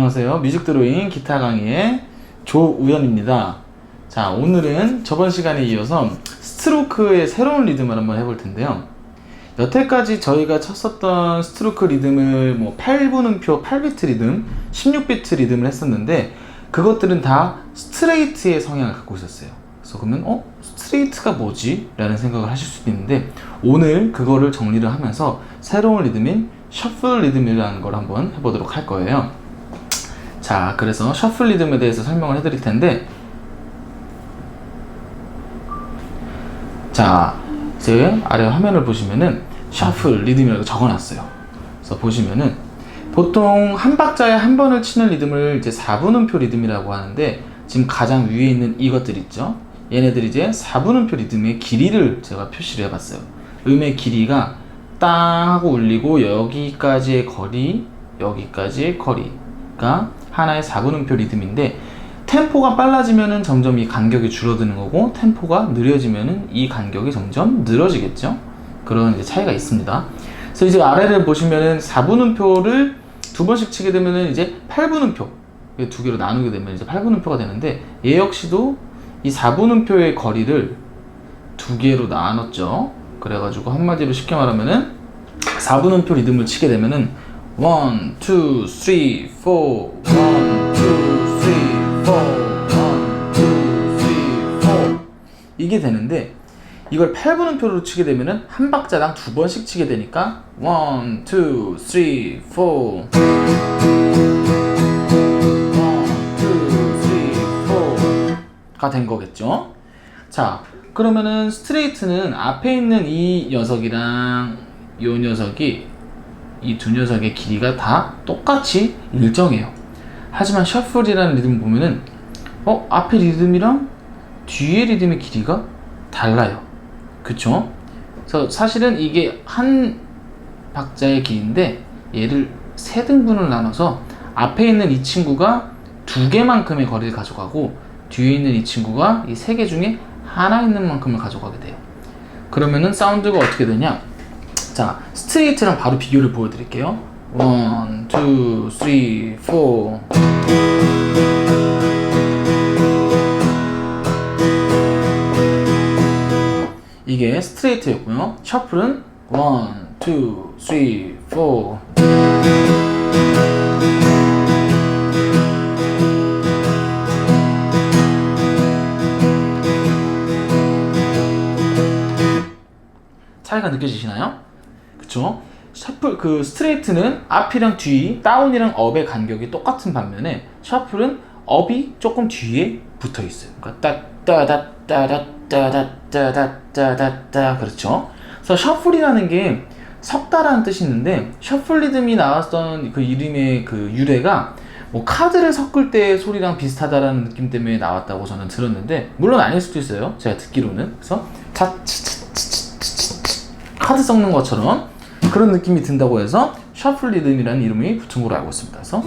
안녕하세요. 뮤직 드로잉 기타 강의의 조우현입니다. 자, 오늘은 저번 시간에 이어서 스트로크의 새로운 리듬을 한번 해볼 텐데요. 여태까지 저희가 쳤었던 스트로크 리듬을 8분음표 8비트 리듬, 16비트 리듬을 했었는데 그것들은 다 스트레이트의 성향을 갖고 있었어요. 그래서 그러면 스트레이트가 뭐지? 라는 생각을 하실 수도 있는데 오늘 그거를 정리를 하면서 새로운 리듬인 셔플 리듬이라는 걸 한번 해보도록 할 거예요. 자, 그래서 셔플 리듬에 대해서 설명을 해드릴 텐데, 자, 이제 아래 화면을 보시면은 셔플 리듬이라고 적어놨어요. 그래서 보시면은 보통 한 박자에 한 번을 치는 리듬을 이제 4분음표 리듬이라고 하는데, 지금 가장 위에 있는 이것들 있죠? 얘네들이 이제 4분음표 리듬의 길이를 제가 표시를 해봤어요. 음의 길이가 땅 하고 울리고 여기까지의 거리, 여기까지의 거리가 하나의 4분음표 리듬인데, 템포가 빨라지면은 점점 이 간격이 줄어드는 거고, 템포가 느려지면은 이 간격이 점점 늘어지겠죠? 그런 이제 차이가 있습니다. 그래서 이제 아래를 보시면은 4분음표를 두 번씩 치게 되면은 이제 8분음표, 두 개로 나누게 되면 이제 8분음표가 되는데, 얘 역시도 이 4분음표의 거리를 두 개로 나눴죠. 그래가지고 한마디로 쉽게 말하면은 4분음표 리듬을 치게 되면은 1, 2, 3, 4 1, 2, 3, 4 1, 2, 3, 4 이게 되는데, 이걸 8분음표로 치게 되면은 한 박자당 두 번씩 치게 되니까 1, 2, 3, 4 가 된 거겠죠. 자, 그러면은 스트레이트는 앞에 있는 이 녀석이랑 이 녀석이, 이 두 녀석의 길이가 다 똑같이 일정해요. 하지만 셔플이라는 리듬 보면은 앞에 리듬이랑 뒤에 리듬의 길이가 달라요. 그쵸? 그래서 사실은 이게 한 박자의 길인데 얘를 세 등분을 나눠서 앞에 있는 이 친구가 두 개만큼의 거리를 가져가고 뒤에 있는 이 친구가 이 세 개 중에 하나 있는 만큼을 가져가게 돼요. 그러면은 사운드가 어떻게 되냐? 자, 스트레이트랑 바로 비교를 보여드릴게요. 1, 2, 3, 4 이게 스트레이트였고요. 셔플은 1, 2, 3, 4 차이가 느껴지시나요? 그쵸? 셔플, 스트레이트는 앞이랑 뒤, 다운이랑 업의 간격이 똑같은 반면에 셔플은 업이 조금 뒤에 붙어 있어요. 그러니까 따따다따다따다따다따다따, 그렇죠? 그래서 셔플이라는 게 섞다라는 뜻이 있는데, 셔플 리듬이 나왔던 그 이름의 그 유래가 카드를 섞을 때 소리랑 비슷하다라는 느낌 때문에 나왔다고 저는 들었는데, 물론 아닐 수도 있어요. 제가 듣기로는. 그래서 카드 섞는 것처럼 그런 느낌이 든다고 해서 셔플 리듬이라는 이름이 붙은 걸로 알고 있습니다. 그래서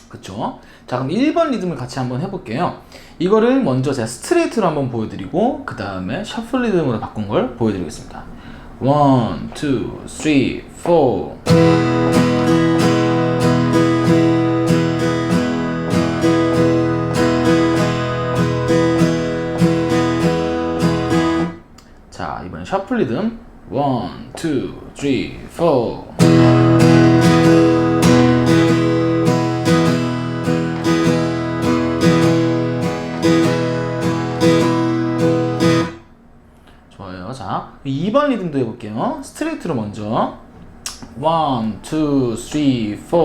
그쵸? 자, 그럼 1번 리듬을 같이 한번 해볼게요. 이거를 먼저 제가 스트레이트로 한번 보여드리고 그 다음에 셔플 리듬으로 바꾼 걸 보여드리겠습니다. 1, 2, 3, 4 자, 이번엔 셔플 리듬 1, 2, 3, 4 좋아요. 자, 2번 리듬도 해볼게요. 스트레이트로 먼저 1, 2, 3, 4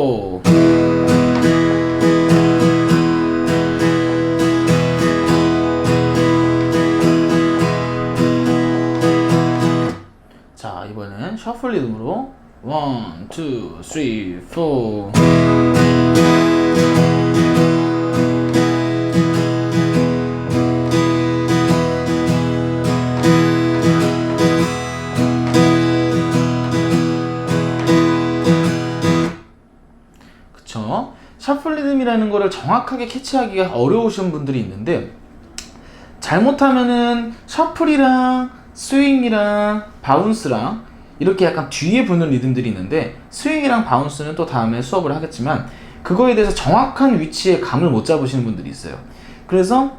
자, 이번엔 셔플 리듬으로 1, 2, 3, 4 그쵸? 셔플 리듬이라는 거를 정확하게 캐치하기가 어려우신 분들이 있는데, 잘못하면은 셔플이랑 스윙이랑 바운스랑 이렇게 약간 뒤에 부는 리듬들이 있는데 스윙이랑 바운스는 또 다음에 수업을 하겠지만 그거에 대해서 정확한 위치의 감을 못 잡으시는 분들이 있어요. 그래서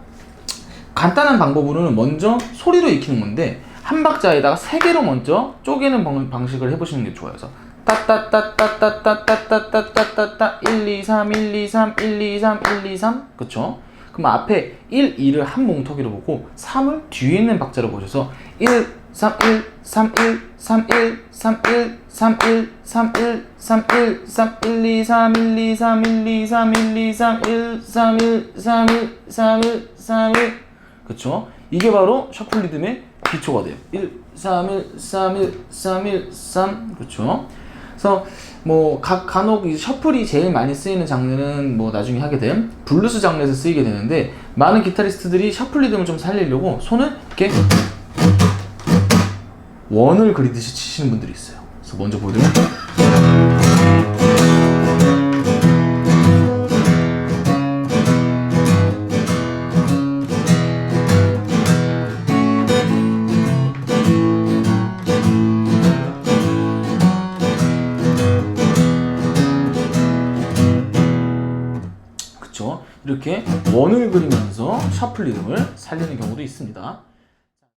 간단한 방법으로는 먼저 소리로 익히는 건데 한 박자에다가 3개로 먼저 쪼개는 방식을 해보시는 게 좋아요. 그래서 따따따따따따따따따따따 1, 2, 3, 1, 2, 3, 1, 2, 3, 1, 2, 3 그쵸? 그럼 앞에 1, 2를 한 몽터기로 보고 3을 뒤에 있는 박자로 보셔서 1, 3, 1, 3, 1, 3, 1, 3, 1, 3, 1, 3, 1, 3, 1, 3, 1, 2, 3, 1, 2, 3, 1, 2, 3, 1, 2, 3, 1, 3, 1, 3, 1, 3, 1, 3, 1 그쵸? 이게 바로 셔플 리듬의 기초가 돼요. 1, 3, 1, 3, 1, 3, 1, 3 그쵸? 그래서 뭐 간혹 이 셔플이 제일 많이 쓰이는 장르는 뭐 나중에 하게 된 블루스 장르에서 쓰이게 되는데 많은 기타리스트들이 셔플 리듬을 좀 살리려고 손을 이렇게 원을 그리듯이 치시는 분들이 있어요. 그래서 먼저 보여드리면 그쵸? 이렇게 원을 그리면서 셔플 리듬을 살리는 경우도 있습니다.